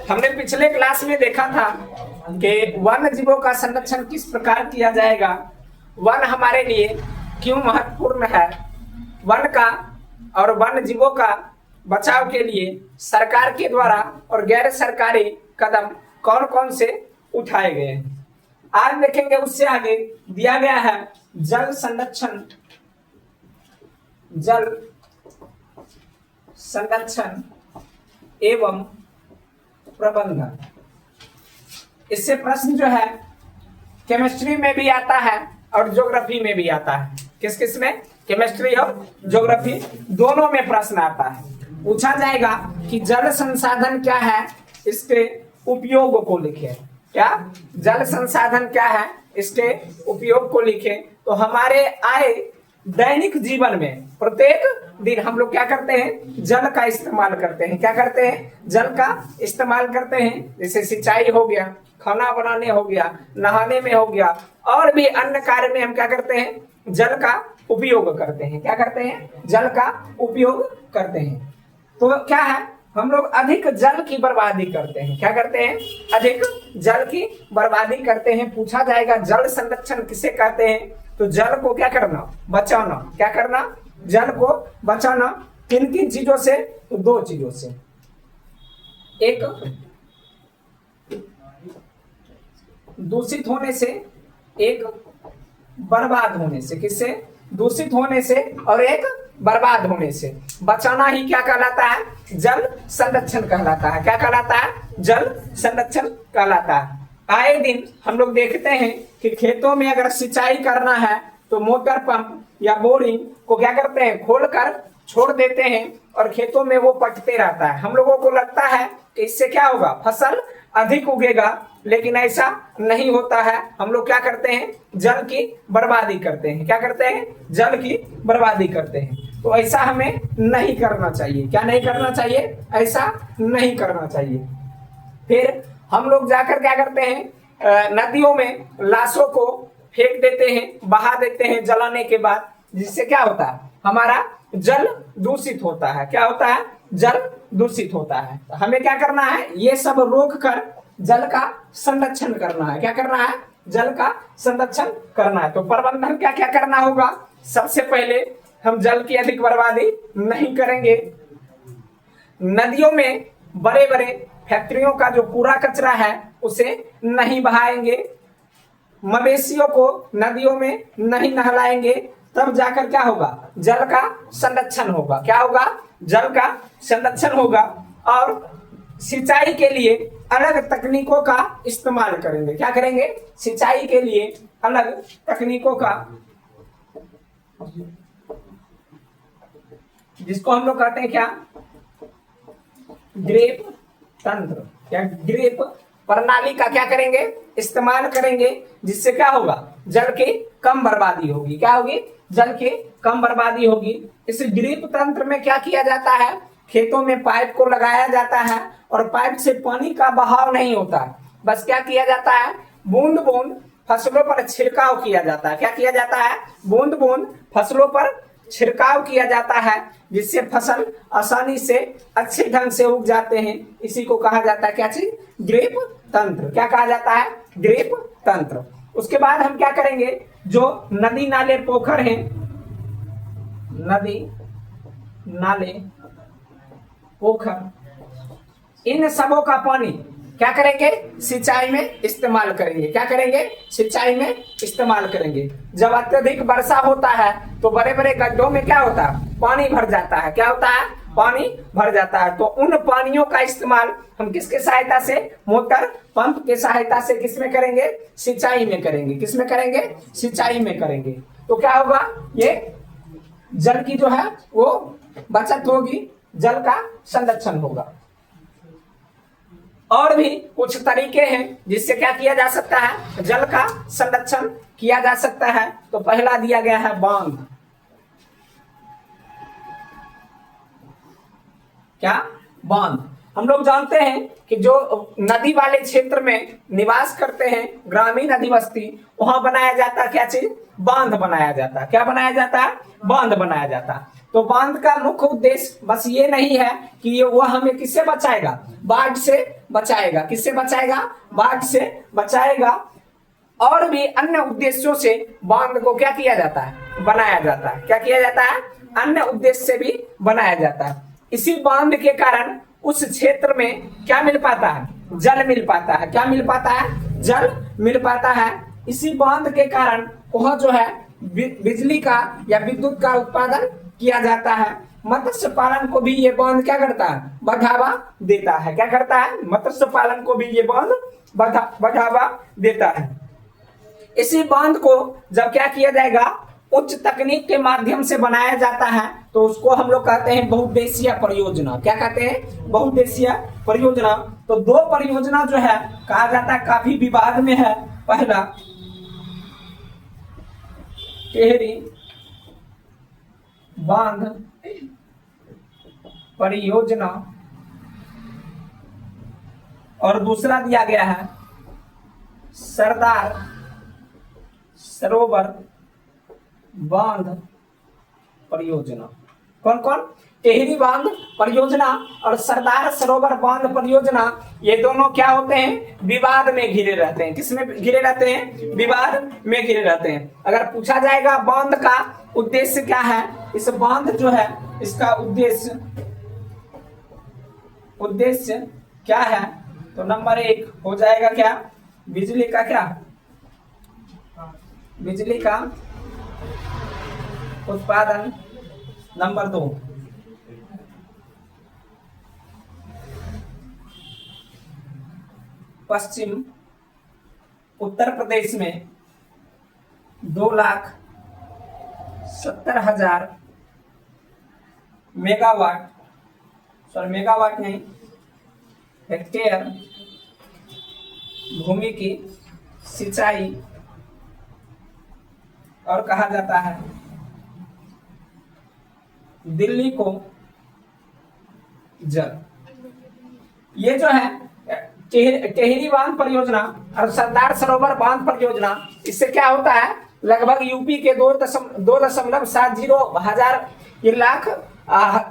हमने पिछले क्लास में देखा था कि वन्य जीवों का संरक्षण किस प्रकार किया जाएगा, वन हमारे लिए क्यों महत्वपूर्ण है, वन का और वन्य जीवों का बचाव के लिए सरकार के द्वारा और गैर सरकारी कदम कौन कौन से उठाए गए हैं। आज देखेंगे उससे आगे दिया गया है जल संरक्षण, जल संरक्षण एवं प्रबंधन। इससे प्रश्न जो है केमिस्ट्री में भी आता है और ज्योग्राफी में भी आता है। किस किस में? केमिस्ट्री और ज्योग्राफी दोनों में प्रश्न आता है। पूछा जाएगा कि जल संसाधन क्या है, इसके उपयोग को लिखे। क्या जल संसाधन क्या है, इसके उपयोग को लिखे। तो हमारे आए दैनिक जीवन में प्रत्येक दिन हम लोग क्या करते हैं, जल का इस्तेमाल करते हैं। क्या करते हैं? जल का इस्तेमाल करते हैं। जैसे सिंचाई हो गया, खाना बनाने हो गया, नहाने में हो गया, और भी अन्य कार्य में हम क्या करते हैं, जल का उपयोग करते हैं। क्या करते हैं? जल का उपयोग करते हैं। तो क्या है, हम लोग अधिक जल की बर्बादी करते हैं। क्या करते हैं? अधिक जल की बर्बादी करते हैं। पूछा जाएगा जल संरक्षण किसे कहते हैं, तो जल को क्या करना, बचाना। क्या करना? जल को बचाना। किन किन चीजों से? तो दो चीजों से। एक दूषित होने से, एक बर्बाद होने से। किससे? दूषित होने से और एक बर्बाद होने से। बचाना ही क्या कहलाता है? जल संरक्षण कहलाता है। क्या कहलाता है? जल संरक्षण कहलाता है। आए दिन हम लोग देखते हैं कि खेतों में अगर सिंचाई करना है तो मोटर पंप या बोरिंग को क्या करते हैं, खोलकर छोड़ देते हैं और खेतों में वो पटते रहता है। हम लोगों को लगता है कि इससे क्या होगा, फसल अधिक उगेगा, लेकिन ऐसा नहीं होता है। हम लोग क्या करते हैं, जल की बर्बादी करते हैं। क्या करते हैं? जल की बर्बादी करते हैं। तो ऐसा हमें नहीं करना चाहिए। क्या नहीं करना चाहिए? ऐसा नहीं करना चाहिए। फिर हम लोग जाकर क्या करते हैं, नदियों में लाशों को फेंक देते हैं, बहा देते हैं जलाने के बाद, जिससे क्या होता है, हमारा जल दूषित होता है। क्या होता है? जल दूषित होता है। तो हमें क्या करना है, ये सब रोक कर जल का संरक्षण करना है। क्या करना है? जल का संरक्षण करना है। तो प्रबंधन क्या क्या करना होगा? सबसे पहले हम जल की अधिक बर्बादी नहीं करेंगे। नदियों में बड़े बड़े फैक्ट्रियों का जो कूड़ा कचरा है उसे नहीं बहाएंगे। मवेशियों को नदियों में नहीं नहलाएंगे। तब जाकर क्या होगा, जल का संरक्षण होगा। क्या होगा? जल का संरक्षण होगा। और सिंचाई के लिए अलग तकनीकों का इस्तेमाल करेंगे। क्या करेंगे? सिंचाई के लिए अलग तकनीकों का, जिसको हम लोग कहते हैं क्या, ड्रिप तंत्र या ड्रिप प्रणाली का क्या करेंगे, इस्तेमाल करेंगे। जिससे क्या होगा, जल की कम बर्बादी होगी। क्या होगी? जल की कम बर्बादी होगी। इस ड्रिप तंत्र में क्या किया जाता है, खेतों में पाइप को लगाया जाता है और पाइप से पानी का बहाव नहीं होता, बस क्या किया जाता है, बूंद बूंद फसलों पर छिड़काव किया जाता है। क्या किया जाता है? बूंद बूंद फसलों पर छिड़काव किया जाता है, जिससे फसल आसानी से अच्छे ढंग से उग जाते हैं। इसी को कहा जाता है क्या चीज, ड्रिप तंत्र। क्या कहा जाता है? ड्रिप तंत्र। उसके बाद हम क्या करेंगे, जो नदी नाले पोखर हैं, नदी नाले पोखर, इन सबों का पानी क्या करेंगे, सिंचाई में इस्तेमाल करेंगे। क्या करेंगे? सिंचाई में इस्तेमाल करेंगे। जब अत्यधिक वर्षा होता है तो बड़े बड़े गड्ढों में क्या होता है, पानी भर जाता है। क्या होता है? पानी भर जाता है। तो उन पानियों का इस्तेमाल हम किसके सहायता से, मोटर पंप के सहायता से किसमें करेंगे, सिंचाई में करेंगे। किसमें करेंगे? सिंचाई में करेंगे। तो क्या होगा, ये जल की जो है वो बचत होगी, जल का संरक्षण होगा। और भी कुछ तरीके हैं जिससे क्या किया जा सकता है, जल का संरक्षण किया जा सकता है। तो पहला दिया गया है बांध। क्या? बांध। हम लोग जानते हैं कि जो नदी वाले क्षेत्र में निवास करते हैं, ग्रामीण अधिवस्ती, वहां बनाया जाता है क्या चीज, बांध बनाया जाता है। क्या बनाया जाता है? बांध बनाया जाता है। तो बांध का मुख्य उद्देश्य बस ये नहीं है कि ये वह हमें किससे बचाएगा, बाढ़ से बचाएगा। किससे बचाएगा, बाढ़ से बचाएगा। और भी अन्य उद्देश्यों से बांध को क्या किया जाता है, बनाया जाता है। क्या किया जाता है, अन्य उद्देश्य से भी बनाया जाता है। इसी बांध के कारण उस क्षेत्र में क्या मिल पाता है, जल मिल पाता है। क्या मिल पाता है, जल मिल पाता है। इसी बांध के कारण वह जो है बिजली का या विद्युत का उत्पादन किया जाता है। मत्स्य पालन को भी ये बांध क्या करता है, बढ़ावा देता है। क्या करता है, मत्स्य पालन को भी ये बांध बढ़ावा देता है। इसी बांध को जब क्या किया जाएगा, उच्च तकनीक के माध्यम से बनाया जाता है, तो उसको हम लोग कहते हैं बहुउद्देशीय परियोजना। क्या कहते हैं, बहुउद्देशीय परियोजना। तो दो परियोजना जो है कहा जाता है काफी विवाद में है। पहला टिहरी बांध परियोजना और दूसरा दिया गया है सरदार सरोवर बांध परियोजना। कौन कौन, टिहरी बांध परियोजना और सरदार सरोवर बांध परियोजना। ये दोनों क्या होते हैं, विवाद में घिरे रहते हैं। किसमें घिरे रहते हैं, विवाद में घिरे रहते हैं। अगर पूछा जाएगा बांध का उद्देश्य क्या है, इस बांध जो है इसका उद्देश्य क्या है, तो नंबर 1 हो जाएगा क्या, बिजली का क्या, बिजली का उत्पादन। नंबर 2 पश्चिम उत्तर प्रदेश में 2,70,000 मेगावाट, सॉरी मेगावाट नहीं, हेक्टेयर भूमि की सिंचाई और कहा जाता है दिल्ली को जल। ये जो है टिहरी बांध परियोजना और सरदार सरोवर बांध परियोजना, इससे क्या होता है, लगभग यूपी के 2.70 हजार ये लाख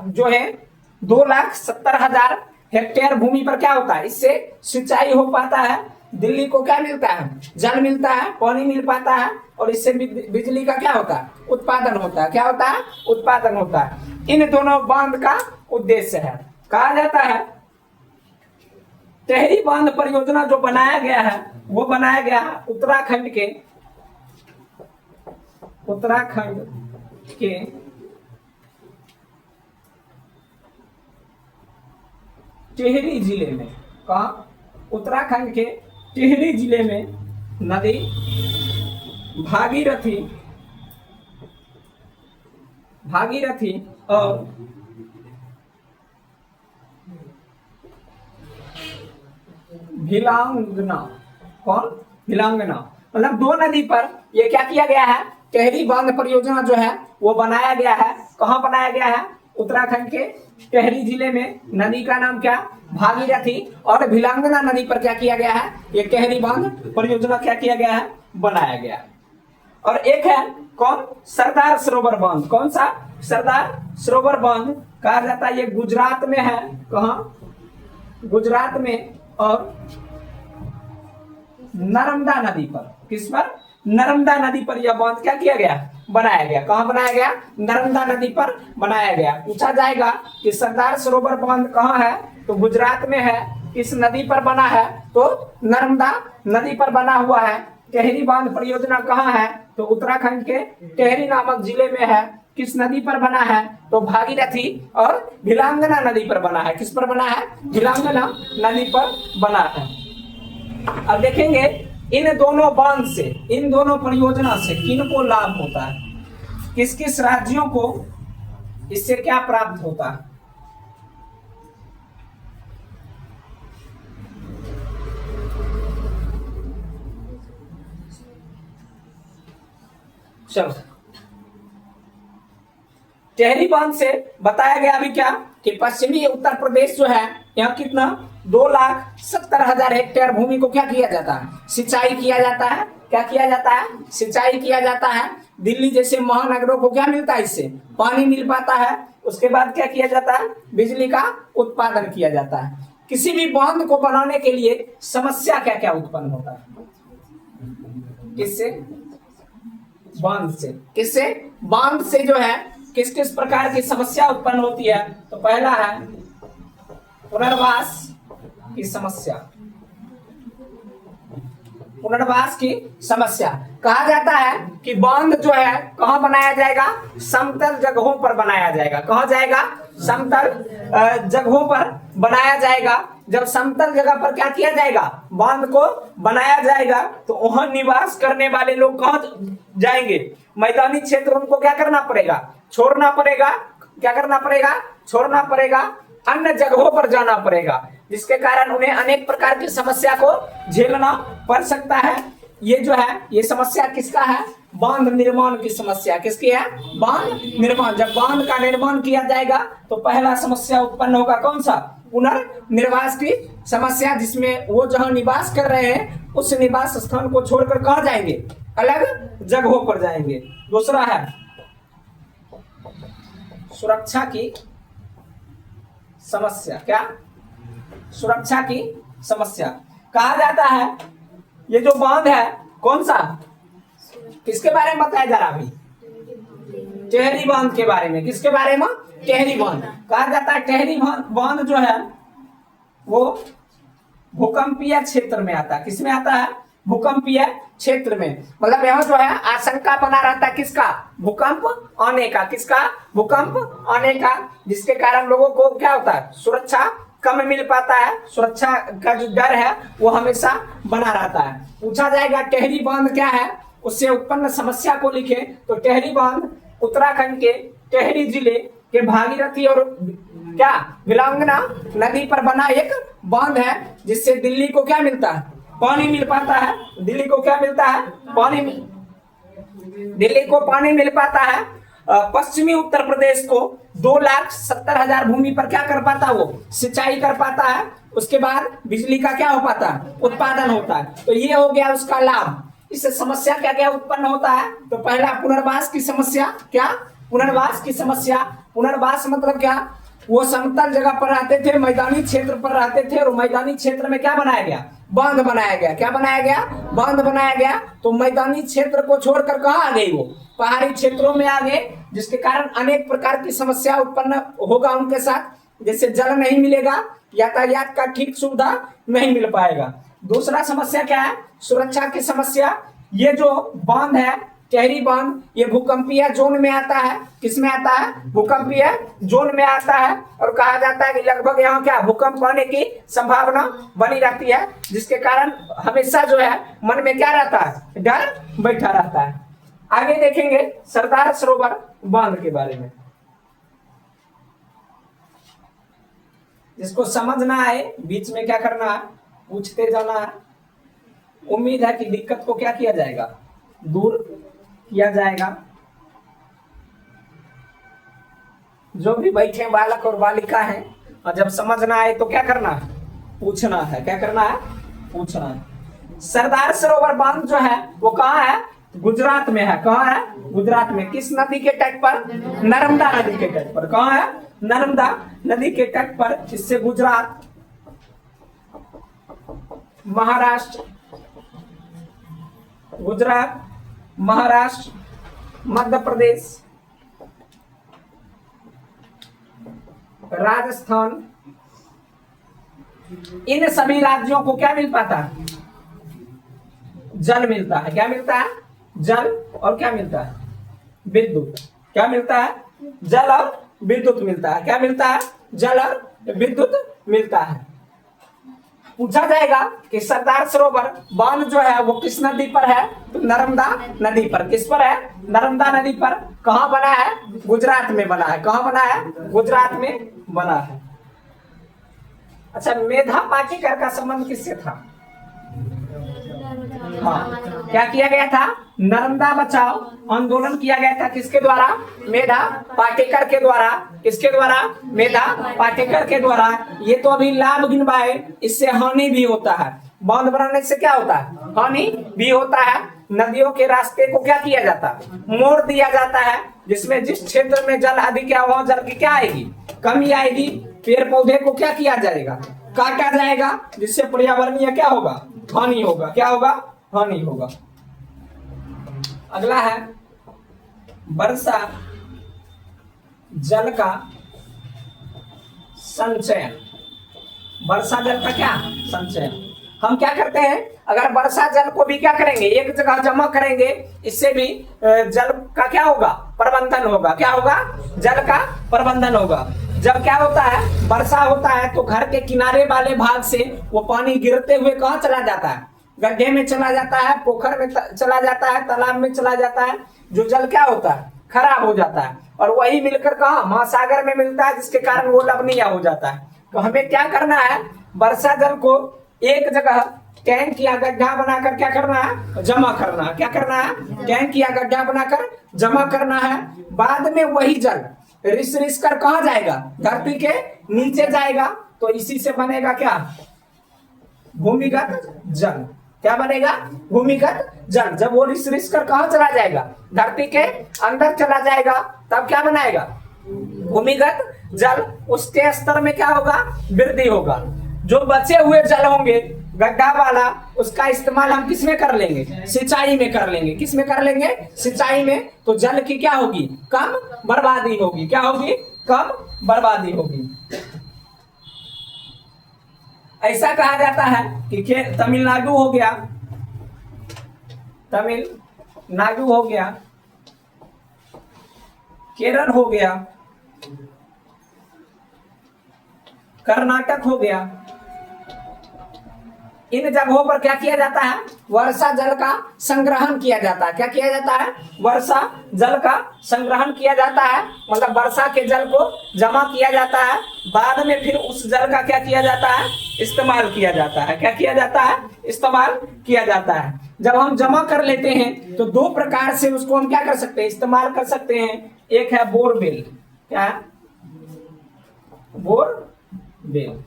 जो है 2,70,000 हेक्टेयर भूमि पर क्या होता है, इससे सिंचाई हो पाता है। दिल्ली को क्या मिलता है, जल मिलता है, पानी मिल पाता है और इससे बिजली का क्या होता है, उत्पादन होता है। क्या होता है, उत्पादन होता है। इन दोनों बांध का उद्देश्य है। कहा जाता है टिहरी बांध परियोजना जो बनाया गया है वो बनाया गया है उत्तराखंड के टिहरी जिले में। कहा, उत्तराखंड के टिहरी जिले में नदी भागीरथी और भिलांगना, कौन, भिलांगना, मतलब 2 नदी पर ये क्या किया गया है, टिहरी बांध परियोजना जो है वो बनाया गया है। कहाँ बनाया गया है, उत्तराखंड के टिहरी जिले में। नदी का नाम क्या, भागीरथी और भिलांगना नदी पर क्या किया गया है, ये टिहरी बांध परियोजना क्या किया गया है, बनाया गया है। और एक है कौन, सरदार सरोवर बांध। कौन सा, सरदार सरोवर बांध कहा जाता है, ये गुजरात में है। कहाँ, गुजरात में और नर्मदा नदी पर। किस पर, नर्मदा नदी पर यह बांध क्या किया गया, बनाया गया। कहाँ बनाया गया, नर्मदा नदी पर बनाया गया। पूछा जाएगा कि सरदार सरोवर बांध कहाँ है, तो गुजरात में है। किस नदी पर बना है, तो नर्मदा नदी पर बना हुआ है। टिहरी बांध परियोजना कहाँ है, तो उत्तराखंड के टिहरी नामक जिले में है। किस नदी पर बना है, तो भागीरथी और भिलांगना नदी पर बना है। किस पर बना है, भिलांगना नदी पर बना है। अब देखेंगे इन दोनों बांध से, इन दोनों परियोजना से किनको लाभ होता है, किस किस राज्यों को इससे क्या प्राप्त होता है। चलो, टिहरी बांध से बताया गया अभी क्या कि पश्चिमी उत्तर प्रदेश जो है, यहाँ कितना 2,70,000 हेक्टेयर भूमि को क्या किया जाता है, सिंचाई किया जाता है। क्या किया जाता है, सिंचाई किया जाता है। दिल्ली जैसे महानगरों को क्या मिलता है, इससे पानी मिल पाता है। उसके बाद क्या किया जाता है, बिजली का उत्पादन किया जाता है। किसी भी बांध को बनाने के लिए समस्या क्या क्या उत्पन्न होता है, किससे, बांध से। किससे, बांध से जो है किस किस प्रकार की समस्या उत्पन्न होती है। तो पहला है पुनर्वास की समस्या। पुनर्वास की समस्या, कहा जाता है कि बांध जो है कहाँ बनाया जाएगा, समतल जगहों पर बनाया जाएगा। कहाँ जाएगा, समतल जगहों पर बनाया जाएगा। जब समतल जगह पर क्या किया जाएगा, बांध को बनाया जाएगा, तो वहां निवास करने वाले लोग कहाँ जाएंगे, मैदानी क्षेत्र उनको क्या करना पड़ेगा, छोड़ना पड़ेगा। क्या करना पड़ेगा, छोड़ना पड़ेगा, अन्य जगहों पर जाना पड़ेगा, जिसके कारण उन्हें अनेक प्रकार की समस्या को झेलना पड़ सकता है। ये जो है, ये समस्या किसका है, बांध निर्माण की समस्या। किसकी है, बांध निर्माण। जब बांध का निर्माण किया जाएगा तो पहला समस्या उत्पन्न होगा कौन सा, पुनर्निवास की समस्या, जिसमें वो जहां निवास कर रहे हैं उस निवास स्थान को छोड़कर कहां जाएंगे, अलग जगहों पर जाएंगे। दूसरा है सुरक्षा की समस्या। क्या, सुरक्षा की समस्या। कहा जाता है ये जो बांध है कौन सा, किसके बारे में बताया जा रहा अभी, टेहरी बांध के बारे में। किसके बारे में, टेहरी बांध। कहा जाता है टेहरी बांध जो है वो भूकंपीय क्षेत्र में आता है। किसमें आता है, भूकंपीय क्षेत्र में। मतलब यहाँ जो है आशंका बना रहता है किसका, भूकंप आने का। किसका, भूकंप आने का, जिसके कारण लोगों को क्या होता है, सुरक्षा कम मिल पाता है। सुरक्षा का जो डर है वो हमेशा बना रहता है। पूछा जाएगा टेहरी बांध क्या है, उससे उत्पन्न समस्या को लिखे। तो टेहरी बांध उत्तराखंड के टेहरी जिले के भागीरथी और क्या विलांगना नदी पर बना एक बांध है, जिससे दिल्ली को क्या मिलता है, पानी मिल पाता है। दिल्ली को क्या मिलता है, पानी। दिल्ली को पानी मिल पाता है। पश्चिमी उत्तर प्रदेश को 2,70,000 भूमि पर क्या कर पाता, वो सिंचाई कर पाता है। उसके बाद बिजली का क्या हो पाता है, उत्पादन होता है। तो ये हो गया उसका लाभ। इससे समस्या क्या क्या उत्पन्न होता है, तो पहला पुनर्वास की समस्या। क्या, पुनर्वास की समस्या। पुनर्वास मतलब क्या, वो समतल जगह पर रहते थे, मैदानी क्षेत्र पर रहते थे, और मैदानी क्षेत्र में क्या बनाया गया, बांध बनाया गया। क्या बनाया गया, बांध बनाया गया। तो मैदानी क्षेत्र को छोड़कर कहाँ आ गई, वो पहाड़ी क्षेत्रों में आ गए, जिसके कारण अनेक प्रकार की समस्या उत्पन्न होगा उनके साथ। जैसे जल नहीं मिलेगा, यातायात का ठीक सुविधा नहीं मिल पाएगा। दूसरा समस्या क्या है, सुरक्षा की समस्या। ये जो बांध है टेहरी बांध, ये भूकंपीय जोन में आता है। किसमें आता है, भूकंपीय जोन में आता है। और कहा जाता है कि लगभग यहाँ क्या भूकंप आने की संभावना बनी रहती है, जिसके कारण हमेशा जो है मन में क्या रहता है, डर बैठा रहता है। आगे देखेंगे सरदार सरोवर बांध के बारे में। जिसको समझ ना आए बीच में क्या करना है, पूछते जाना है। उम्मीद है कि दिक्कत को क्या किया जाएगा, दूर किया जाएगा। जो भी बैठे बालक और बालिका हैं, और जब समझ ना आए तो क्या करना है, पूछना है। क्या करना है, पूछना है। सरदार सरोवर बांध जो है वो कहाँ है, गुजरात में है। कहाँ है, गुजरात में। किस नदी के तट पर, नर्मदा नदी के तट पर। कहाँ है, नर्मदा नदी के तट पर। इससे गुजरात, महाराष्ट्र, गुजरात, महाराष्ट्र, मध्य प्रदेश, राजस्थान, इन सभी राज्यों को क्या मिल पाता है, जल मिलता है। क्या मिलता है, जल। और क्या मिलता है, विद्युत। क्या मिलता है, जल और विद्युत मिलता है। क्या मिलता है, जल और विद्युत मिलता है। पूछा जाएगा कि सरदार सरोवर बांध जो है वो किस नदी पर है, तो नर्मदा नदी पर। किस पर है, नर्मदा नदी पर। कहाँ बना है, गुजरात में बना है। कहाँ बना है, गुजरात में बना है। अच्छा, मेधा पाटेकर का संबंध किससे था, हाँ, क्या किया गया था, नर्मदा बचाओ आंदोलन किया गया था। किसके द्वारा, मेधा पाटेकर के द्वारा। किसके द्वारा, मेधा पाटेकर के द्वारा। ये तो अभी लाभ गिनवाए, इससे हानि भी होता है। बांध बनाने से क्या होता है, हानि भी होता है। नदियों के रास्ते को क्या किया जाता है, मोड़ दिया जाता है, जिसमें जिस क्षेत्र में जल अधिक है वहां जल की क्या आएगी, कमी आएगी। पेड़ पौधे को क्या किया जाएगा, काटा जाएगा, जिससे पर्यावरणीय क्या होगा, हानि होगा। क्या होगा, हानि होगा। अगला है वर्षा जल का संचयन। वर्षा जल का क्या संचयन, हम क्या करते हैं, अगर वर्षा जल को भी क्या करेंगे, एक जगह जमा करेंगे, इससे भी जल का क्या होगा, प्रबंधन होगा। क्या होगा, जल का प्रबंधन होगा। जब क्या होता है, वर्षा होता है तो घर के किनारे वाले भाग से वो पानी गिरते हुए कहाँ चला जाता है, गड्ढे में चला जाता है, पोखर में चला जाता है, तालाब में चला जाता है। जो जल क्या होता है, खराब हो जाता है, और वही मिलकर कहाँ, महासागर में मिलता है, जिसके कारण वो लवणीय हो जाता है। तो हमें क्या करना है, वर्षा जल को एक जगह टैंक या गड्ढा बनाकर क्या करना है, जमा करना है। क्या करना है, टैंक या गड्ढा बनाकर जमा करना है। बाद में वही जल रिस रिस कर कहाँ जाएगा, धरती के नीचे जाएगा। तो इसी से बनेगा क्या, भूमिगत जल। क्या बनेगा, भूमिगत जल। जब वो रिस रिस कर कहाँ चला जाएगा, धरती के अंदर चला जाएगा, तब क्या बनाएगा, भूमिगत जल। उसके स्तर में क्या होगा, वृद्धि होगा। जो बचे हुए जल होंगे गड्ढा वाला, उसका इस्तेमाल हम किस में कर लेंगे, सिंचाई में कर लेंगे। किस में कर लेंगे, सिंचाई में। तो जल की क्या होगी, कम बर्बादी होगी। क्या होगी, कम बर्बादी होगी। ऐसा कहा जाता है कि तमिलनाडु हो गया, तमिलनाडु हो गया, केरल हो गया, कर्नाटक हो गया, इन जगहों पर क्या किया जाता है, वर्षा जल का संग्रहण किया जाता है। क्या किया जाता है, वर्षा जल का संग्रहण किया जाता है, मतलब वर्षा के जल को जमा किया जाता है। बाद में फिर उस जल का क्या किया जाता है, इस्तेमाल किया जाता है। क्या किया जाता है, इस्तेमाल किया जाता है। जब हम जमा कर लेते हैं तो दो प्रकार से उसको हम क्या कर सकते हैं, इस्तेमाल कर सकते हैं। एक है बोरवेल। क्या है, बोरवेल।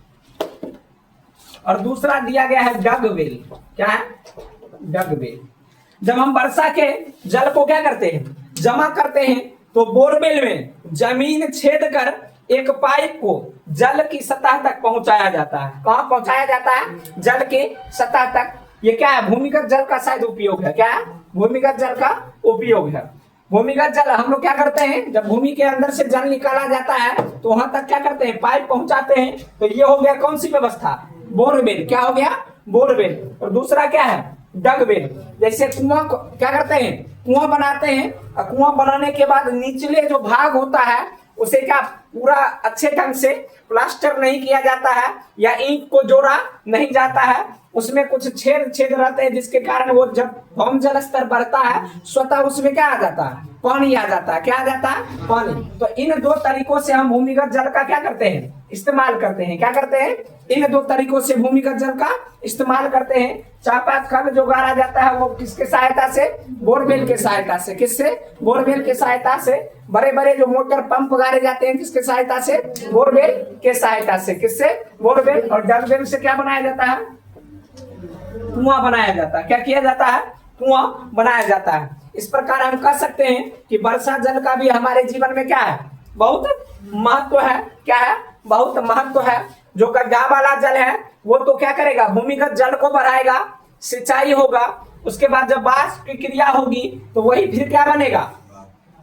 और दूसरा दिया गया है डगवेल। क्या है, डगवेल। जब हम वर्षा के जल को क्या करते हैं, जमा करते हैं, तो बोरवेल में जमीन छेद कर एक पाइप को जल की सतह तक पहुंचाया जाता है। कहां पहुंचाया जाता है, जल की सतह तक। ये क्या है, भूमिगत जल का शायद उपयोग है। क्या है, भूमिगत जल का उपयोग है। भूमिगत जल हम लोग क्या करते हैं, जब भूमि के अंदर से जल निकाला जाता है तो वहां तक क्या करते हैं, पाइप पहुंचाते हैं। तो ये हो गया कौन सी व्यवस्था, बोरवेल। क्या हो गया, बोरवेल। और दूसरा क्या है, डगवेल। जैसे कुआं क्या करते हैं, कुआं बनाते हैं, और कुआं बनाने के बाद निचले जो भाग होता है उसे क्या पूरा अच्छे ढंग से प्लास्टर नहीं किया जाता है, या ईंट को जोड़ा नहीं जाता है, उसमें कुछ छेद रहते हैं, जिसके कारण वो जब भौम जल स्तर बढ़ता है स्वतः उसमें क्या आ जाता है, पानी आ जाता है। क्या आ जाता है, पानी। तो इन दो तरीकों से हम भूमिगत जल का क्या करते हैं, इस्तेमाल करते हैं। क्या करते हैं, इन दो तरीकों से भूमिगत जल का इस्तेमाल करते हैं। चापाकल जो गाड़ा जाता है वो किसके सहायता से, बोरवेल के सहायता से। किससे, बोरवेल के सहायता से। बड़े बड़े जो मोटर पंप गाड़े जाते हैं किसके सहायता से, बोरवेल के सहायता से। किससे, बोरवेल। और डगवेल से क्या बनाया जाता है, कुआं बनाया जाता है। क्या किया जाता है, कुआं बनाया जाता है। इस प्रकार हम कह सकते हैं कि वर्षा जल का भी हमारे जीवन में क्या है, बहुत महत्व है। क्या है, बहुत महत्व है। जो गड्ढा वाला जल है वो तो क्या करेगा, भूमिगत जल को बढ़ाएगा, सिंचाई होगा। उसके बाद जब वाष्प की क्रिया होगी तो वही फिर क्या बनेगा,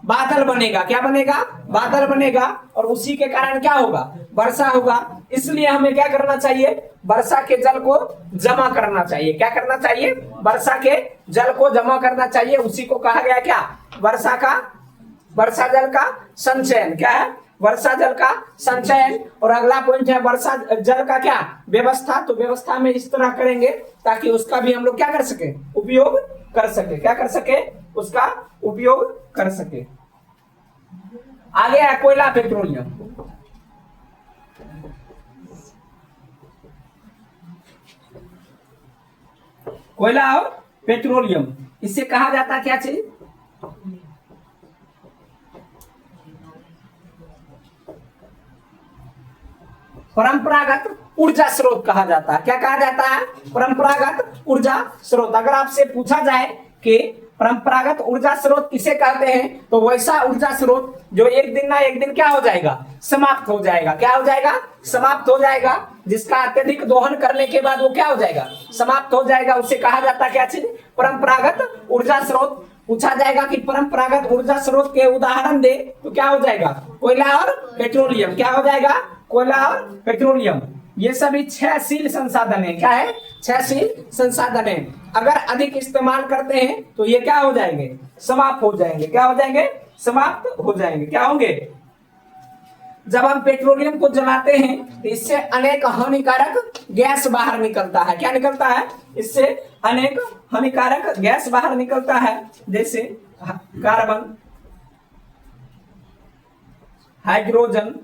बादल बनेगा। क्या बनेगा, बादल बनेगा। और उसी के कारण क्या होगा, वर्षा होगा। इसलिए हमें क्या करना चाहिए, वर्षा के जल को जमा करना चाहिए। क्या करना चाहिए, वर्षा के जल को जमा करना चाहिए। उसी को कहा गया क्या, वर्षा जल का संचयन। क्या है, वर्षा जल का संचयन। और अगला पॉइंट है वर्षा जल का क्या, व्यवस्था। तो व्यवस्था में इस तरह करेंगे ताकि उसका भी हम लोग क्या कर सके, उपयोग कर सके। क्या कर सके, उसका उपयोग कर सके। आगे है कोयला पेट्रोलियम। कोयला और पेट्रोलियम, इससे कहा जाता क्या चीज, परंपरागत ऊर्जा स्रोत कहा जाता है। क्या कहा जाता है, परंपरागत ऊर्जा स्रोत। अगर आपसे पूछा जाए कि परंपरागत ऊर्जा स्रोत किसे कहते हैं, तो वैसा ऊर्जा स्रोत जो एक दिन ना एक दिन क्या हो जाएगा, समाप्त हो जाएगा। क्या हो जाएगा, समाप्त हो जाएगा। जिसका अत्यधिक दोहन करने के बाद वो क्या हो जाएगा, समाप्त हो जाएगा। उसे कहा जाता है क्या चीज, परंपरागत ऊर्जा स्रोत। पूछा जाएगा कि परंपरागत ऊर्जा स्रोत के उदाहरण दे, तो क्या हो जाएगा, कोयला और पेट्रोलियम। क्या हो जाएगा, कोयला और पेट्रोलियम। ये सभी क्षयशील संसाधन है। क्या है, क्षयशील संसाधन है। अगर अधिक इस्तेमाल करते हैं तो ये क्या हो जाएंगे, समाप्त हो जाएंगे। क्या हो जाएंगे, समाप्त हो जाएंगे। क्या होंगे, जब हम पेट्रोलियम को जलाते हैं तो इससे अनेक हानिकारक गैस बाहर निकलता है। क्या निकलता है, इससे अनेक हानिकारक गैस बाहर निकलता है, जैसे कार्बन, हाइड्रोजन,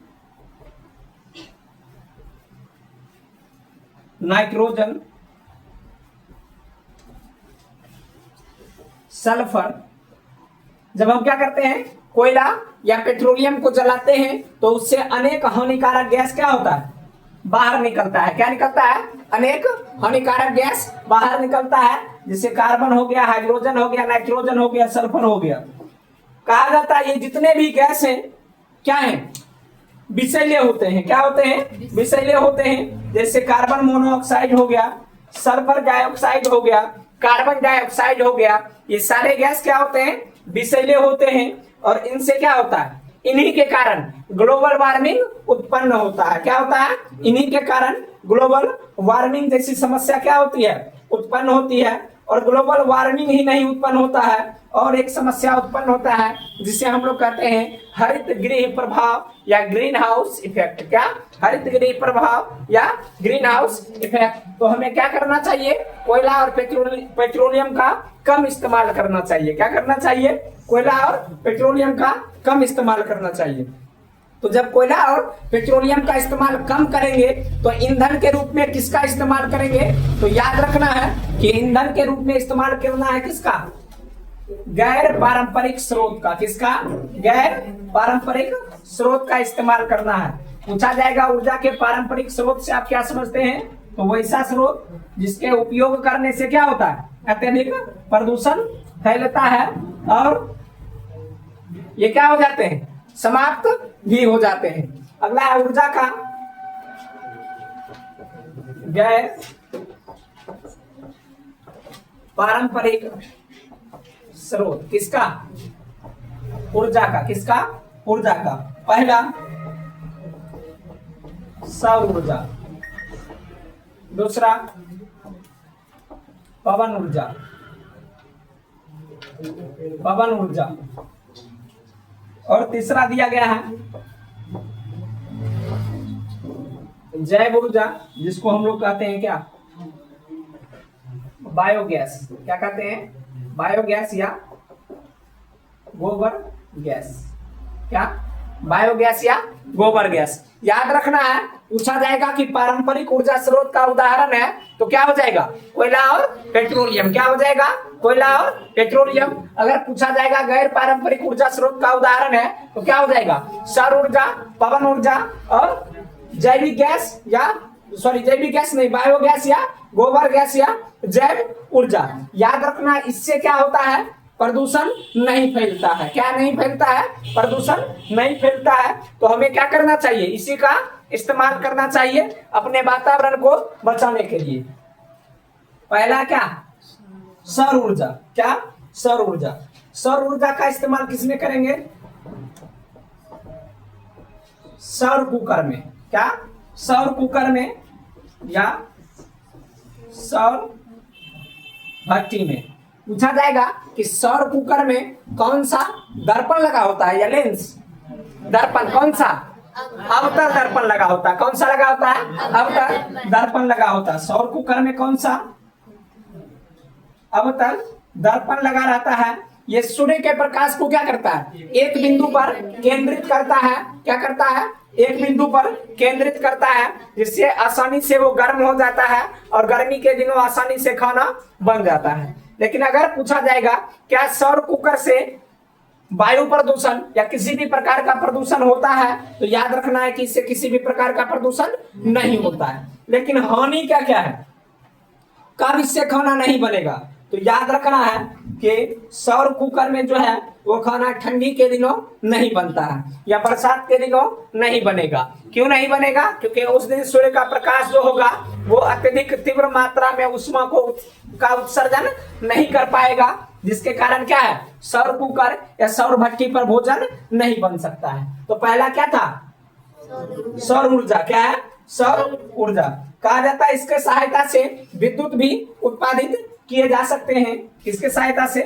नाइट्रोजन, सल्फर। जब हम क्या करते हैं, कोयला या पेट्रोलियम को जलाते हैं तो उससे अनेक हानिकारक गैस क्या होता है, बाहर निकलता है। क्या निकलता है, अनेक हानिकारक गैस बाहर निकलता है, जैसे कार्बन हो गया, हाइड्रोजन हो गया, नाइट्रोजन हो गया, सल्फर हो गया। कहा जाता है ये जितने भी गैस हैं क्या हैं, विषैले होते हैं। क्या होते हैं, विषैले होते हैं। जैसे कार्बन मोनोऑक्साइड हो गया, सल्फर डाइऑक्साइड हो गया, कार्बन डाइऑक्साइड हो गया। ये सारे गैस क्या होते हैं, विषैले होते हैं। और इनसे क्या होता है, इन्हीं के कारण ग्लोबल वार्मिंग उत्पन्न होता है। क्या होता है, इन्हीं के कारण ग्लोबल वार्मिंग जैसी समस्या क्या होती है, उत्पन्न होती है। और ग्लोबल वार्मिंग ही नहीं उत्पन्न होता है, और एक समस्या उत्पन्न होता है जिसे हम लोग कहते हैं हरित गृह प्रभाव या ग्रीन हाउस इफेक्ट। क्या, हरित गृह प्रभाव या ग्रीन हाउस इफेक्ट। तो हमें क्या करना चाहिए, कोयला और पेट्रोलियम का कम इस्तेमाल करना चाहिए। क्या करना चाहिए, कोयला और पेट्रोलियम का कम इस्तेमाल करना चाहिए। तो जब कोयला और पेट्रोलियम का इस्तेमाल कम करेंगे तो ईंधन के रूप में किसका इस्तेमाल करेंगे, तो याद रखना है कि ईंधन के रूप में इस्तेमाल करना है किसका, गैर पारंपरिक स्रोत का। किसका, गैर पारंपरिक स्रोत का इस्तेमाल करना है। पूछा जाएगा ऊर्जा के पारंपरिक स्रोत से आप क्या समझते हैं, तो वैसा स्रोत जिसके उपयोग करने से क्या होता है, अत्यधिक प्रदूषण फैलता है और ये क्या हो जाते हैं, समाप्त भी हो जाते हैं। अगला है ऊर्जा का गैर पारंपरिक स्रोत। किसका, ऊर्जा का। किसका, ऊर्जा का। पहला सौर ऊर्जा, दूसरा पवन ऊर्जा, पवन ऊर्जा, और तीसरा दिया गया है जैव ऊर्जा, जिसको हम लोग कहते हैं क्या, बायोगैस। क्या कहते हैं, बायोगैस या गोबर गैस। क्या, बायोगैस या गोबर गैस। याद रखना है, पूछा जाएगा कि पारंपरिक ऊर्जा स्रोत का उदाहरण है, तो क्या हो जाएगा, कोयला और पेट्रोलियम। क्या हो जाएगा, कोयला और पेट्रोलियम। अगर पूछा जाएगा गैर पारंपरिक ऊर्जा स्रोत का उदाहरण है, तो क्या हो जाएगा, सौर ऊर्जा, पवन ऊर्जा और जैविक गैस या जैविक गैस नहीं, बायोगैस या गोबर गैस या जैव ऊर्जा। याद रखना, इससे क्या होता है, प्रदूषण नहीं फैलता है। क्या नहीं फैलता है, प्रदूषण नहीं फैलता है। तो हमें क्या करना चाहिए, इसी का इस्तेमाल करना चाहिए अपने वातावरण को बचाने के लिए। पहला क्या, सौर ऊर्जा। क्या, सौर ऊर्जा। सौर ऊर्जा का इस्तेमाल किसमें करेंगे, सौर कुकर में। क्या, सौर कुकर में या सौर भट्टी में। पूछा जाएगा कि सौर कुकर में कौन सा दर्पण लगा होता है या लेंस, दर्पण कौन सा, अवतल दर्पण लगा होता है। कौन सा लगा होता है, अवतल दर्पण लगा होता है। सौर कुकर में कौन सा, अवतल दर्पण लगा रहता है। ये सूर्य के प्रकाश को क्या करता है, एक बिंदु पर केंद्रित करता है। क्या करता है, एक बिंदु पर केंद्रित करता है, जिससे आसानी से वो गर्म हो जाता है और गर्मी के दिनों आसानी से खाना बन जाता है। लेकिन अगर पूछा जाएगा क्या सौर कुकर से वायु प्रदूषण या किसी भी प्रकार का प्रदूषण होता है, तो याद रखना है कि इससे किसी भी प्रकार का प्रदूषण नहीं होता है। लेकिन हानि क्या क्या है, कब इससे खाना नहीं बनेगा, तो याद रखना है कि सौर कुकर में जो है वो खाना ठंडी के दिनों नहीं बनता है या बरसात के दिनों नहीं बनेगा। क्यों नहीं बनेगा? क्योंकि उस दिन सूर्य का प्रकाश जो होगा वो अत्यधिक तीव्र मात्रा में उष्मा का उत्सर्जन नहीं कर पाएगा, जिसके कारण क्या है, सौर कुकर या सौर भट्टी पर भोजन नहीं बन सकता है। तो पहला क्या था? सौर ऊर्जा। क्या है? सौर ऊर्जा। कहा जाता है इसके सहायता से विद्युत भी उत्पादित किए जा सकते हैं। किसके सहायता से?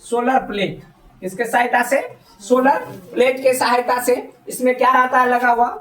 Solar plate. किसके सहायता से? सोलर प्लेट के सहायता से। इसमें क्या रहता है लगा हुआ?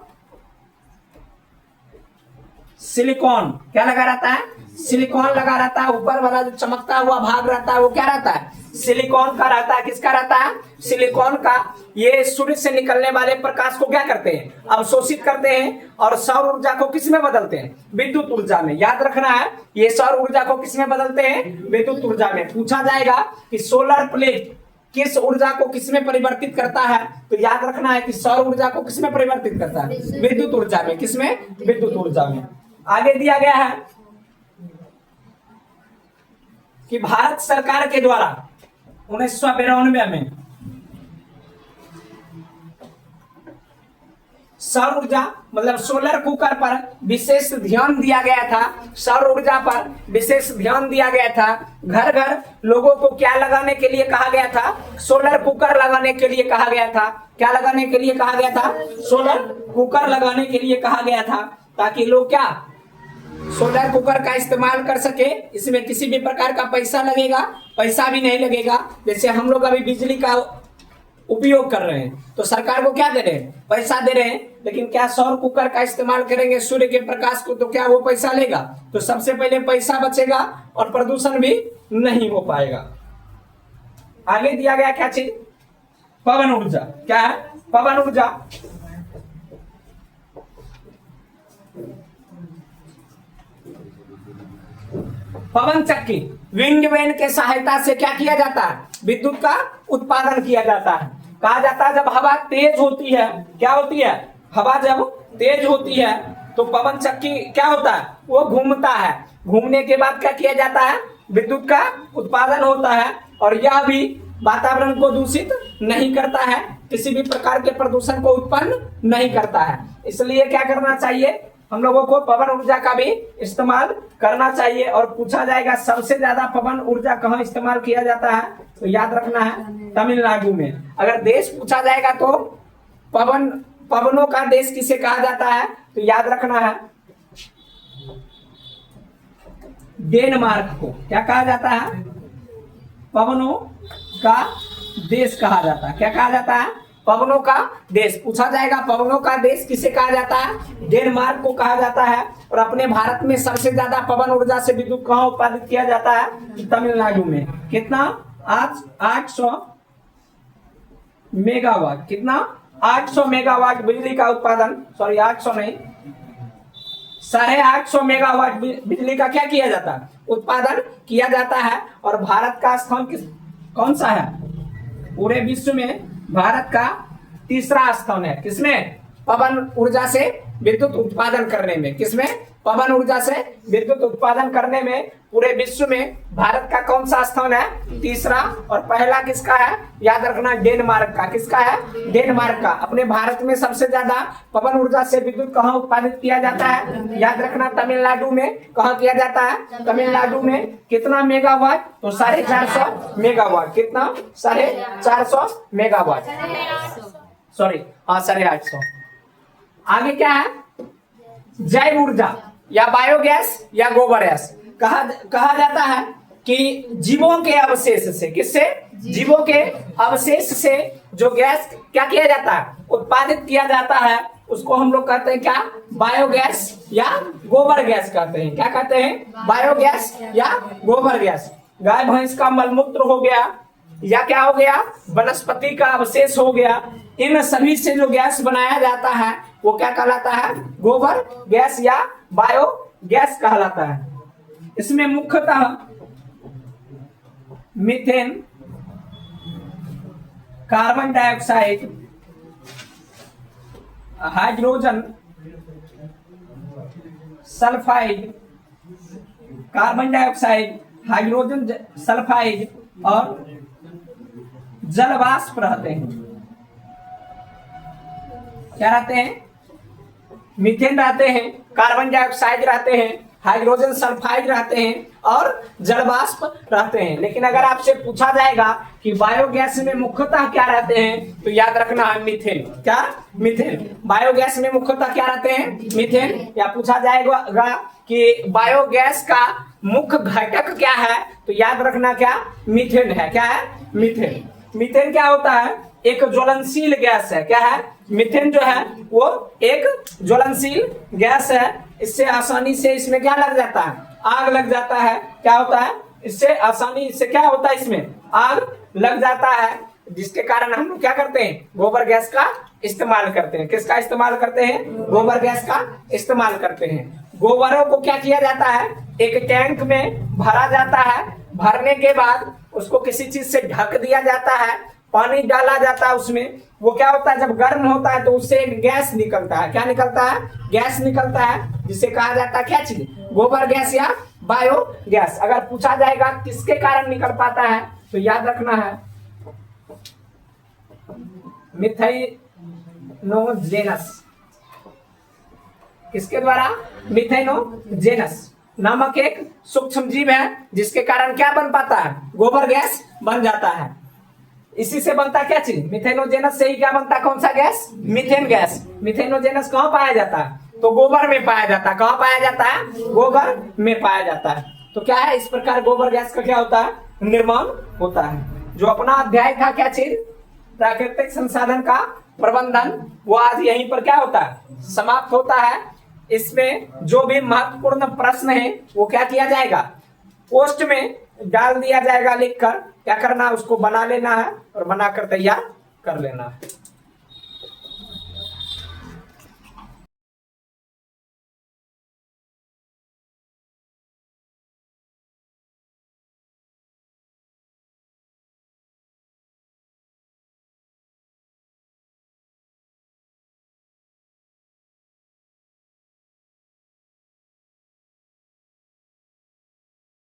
सिलिकॉन। क्या लगा रहता है? सिलिकॉन लगा रहता है। ऊपर वाला जो चमकता हुआ भाग रहता है वो क्या रहता है? सिलिकॉन का रहता है। किसका रहता है? सिलिकॉन का। ये सूर्य से निकलने वाले प्रकाश को क्या करते हैं? अवशोषित करते हैं और सौर ऊर्जा को किस में बदलते हैं? विद्युत ऊर्जा में। याद रखना है, ये सौर ऊर्जा को किस में बदलते हैं? विद्युत ऊर्जा में। पूछा जाएगा कि सोलर प्लेट किस ऊर्जा को किसमें परिवर्तित करता है, तो याद रखना है कि सौर ऊर्जा को किसमें परिवर्तित करता है? विद्युत ऊर्जा में। किसमें? विद्युत ऊर्जा में। आगे दिया गया है कि भारत सरकार के द्वारा 1992 में सौर ऊर्जा मतलब सोलर कुकर पर विशेष ध्यान दिया गया था। सौर ऊर्जा पर विशेष ध्यान दिया गया था। घर घर लोगों को क्या लगाने के लिए कहा गया था? सोलर कुकर लगाने के लिए कहा गया था। क्या लगाने के लिए कहा गया था? सोलर कुकर लगाने के लिए कहा गया था, ताकि लोग क्या, सोलर कुकर का इस्तेमाल कर सके। इसमें किसी भी प्रकार का पैसा लगेगा, पैसा भी नहीं लगेगा। जैसे हम लोग अभी बिजली का उपयोग कर रहे हैं तो सरकार को क्या दे रहे हैं? पैसा दे रहे हैं। लेकिन क्या सौर कुकर का इस्तेमाल करेंगे सूर्य के प्रकाश को, तो क्या वो पैसा लेगा? तो सबसे पहले पैसा बचेगा और प्रदूषण भी नहीं हो पाएगा। आगे दिया गया क्या चीज? पवन ऊर्जा। क्या है? पवन ऊर्जा। पवन चक्की विंड वैन के सहायता से क्या किया जाता है? विद्युत का उत्पादन किया जाता है। कहा जाता है जब हवा तेज होती है, क्या होती है? हवा जब तेज होती है तो पवन चक्की क्या होता है? वो घूमता है। घूमने के बाद क्या किया जाता है? विद्युत का उत्पादन होता है और यह भी वातावरण को दूषित नहीं करता है, किसी भी प्रकार के प्रदूषण को उत्पन्न नहीं करता है। इसलिए क्या करना चाहिए? हम लोगों को पवन ऊर्जा का भी इस्तेमाल करना चाहिए। और पूछा जाएगा सबसे ज्यादा पवन ऊर्जा कहाँ इस्तेमाल किया जाता है, तो याद रखना है तमिलनाडु में। अगर देश पूछा जाएगा तो पवनों का देश किसे कहा जाता है, तो याद रखना है डेनमार्क को। क्या कहा जाता है? पवनों का देश कहा जाता है। क्या कहा जाता है? पवनों का देश। पूछा जाएगा पवनों का देश किसे कहा जाता है? डेनमार्क को कहा जाता है। और अपने भारत में सबसे ज्यादा पवन ऊर्जा से विद्युत कहाँ उत्पादित किया जाता है? तमिलनाडु में। कितना? 800 मेगावाट। कितना? 800 मेगावाट बिजली का उत्पादन, सॉरी 800 नहीं, 850 मेगावाट बिजली का क्या किया जाता है? उत्पादन किया जाता है। और भारत का स्थान कौन सा है? पूरे विश्व में भारत का तीसरा स्थान है। किसमें? पवन ऊर्जा से विद्युत उत्पादन करने में। किसमें? पवन ऊर्जा से विद्युत उत्पादन करने में पूरे विश्व में भारत का कौन सा स्थान है? तीसरा। और पहला किसका है? याद रखना डेनमार्क का। किसका है? डेनमार्क का। अपने भारत में सबसे ज्यादा पवन ऊर्जा से विद्युत कहाँ उत्पादित किया जाता है? याद रखना तमिलनाडु में। कहाँ किया जाता है? तमिलनाडु में। कितना मेगावाट? तो 450 मेगावाट। कितना? 450 मेगावाट, सॉरी हाँ 850। आगे क्या है? जैव ऊर्जा या बायोगैस या गोबर गैस। कहा जाता है कि जीवों के अवशेष से, किससे? जीवों के अवशेष से जो गैस क्या किया जाता है? उत्पादित किया जाता है, उसको हम लोग कहते हैं क्या? बायोगैस या गोबर गैस कहते हैं। क्या कहते हैं? बायोगैस या गोबर गैस। गाय भैंस का मलमूत्र हो गया या क्या हो गया? वनस्पति का अवशेष हो गया। इन सभी से जो गैस बनाया जाता है वो क्या कहलाता है? गोबर गैस या बायो गैस कहलाता है। इसमें मुख्यतः methane, carbon dioxide, hydrogen sulphide, carbon dioxide, hydrogen sulphide और जल वाष्प रहते हैं। क्या रहते हैं? मीथेन रहते हैं, कार्बन डाइऑक्साइड रहते हैं, हाइड्रोजन सल्फाइड रहते हैं और जल वाष्प रहते हैं। लेकिन अगर आपसे पूछा जाएगा कि बायोगैस में मुख्यतः क्या रहते हैं, तो याद रखना है मीथेन। क्या? मीथेन। बायोगैस में मुख्यतः क्या रहते हैं? मीथेन। या पूछा जाएगा कि बायोगैस का मुख्य घटक क्या है, तो याद रखना क्या? मीथेन है। क्या है? मीथेन। मीथेन क्या होता है? एक ज्वलनशील गैस है। क्या है? मीथेन जो है वो एक ज्वलनशील गैस है। इससे आसानी से इसमें क्या लग जाता है? आग लग जाता है। क्या होता है? इससे आसानी से क्या होता है? इसमें आग लग जाता है, जिसके कारण हम लोग क्या करते हैं? गोबर गैस का इस्तेमाल करते हैं। किसका इस्तेमाल करते हैं? गोबर गैस का इस्तेमाल करते हैं। गोबरों को क्या किया जाता है? एक टैंक में भरा जाता है। भरने के बाद उसको किसी चीज से ढक दिया जाता है, पानी डाला जाता है उसमें। वो क्या होता है? जब गर्म होता है तो उससे एक गैस निकलता है। क्या निकलता है? गैस निकलता है, जिसे कहा जाता है क्या चीज? गोबर गैस या बायो गैस। अगर पूछा जाएगा किसके कारण निकल पाता है, तो याद रखना है मिथेनोजेनस। किसके द्वारा? मिथेनोजेनस नामक एक सूक्ष्म जीव है, जिसके कारण क्या बन पाता है? गोबर गैस बन जाता है। इसी से बनता क्या चीज? मिथेनोजेनस से ही क्या बनता? कौन सा गैस? Methane gas. मिथेनोजेनस कहाँ पाया जाता है? तो गोबर में पाया जाता है। कहाँ पाया जाता है? गोबर में पाया जाता है। तो क्या है? इस प्रकार गोबर गैस का क्या होता है? निर्माण होता है। जो अपना अध्याय था क्या चीज? प्राकृतिक संसाधन का प्रबंधन, वो आज यहीं पर क्या होता है? समाप्त होता है। इसमें जो भी महत्वपूर्ण प्रश्न है वो क्या किया जाएगा? पोस्ट में डाल दिया जाएगा लिखकर। क्या करना है? उसको बना लेना है और बनाकर तैयार कर लेना है।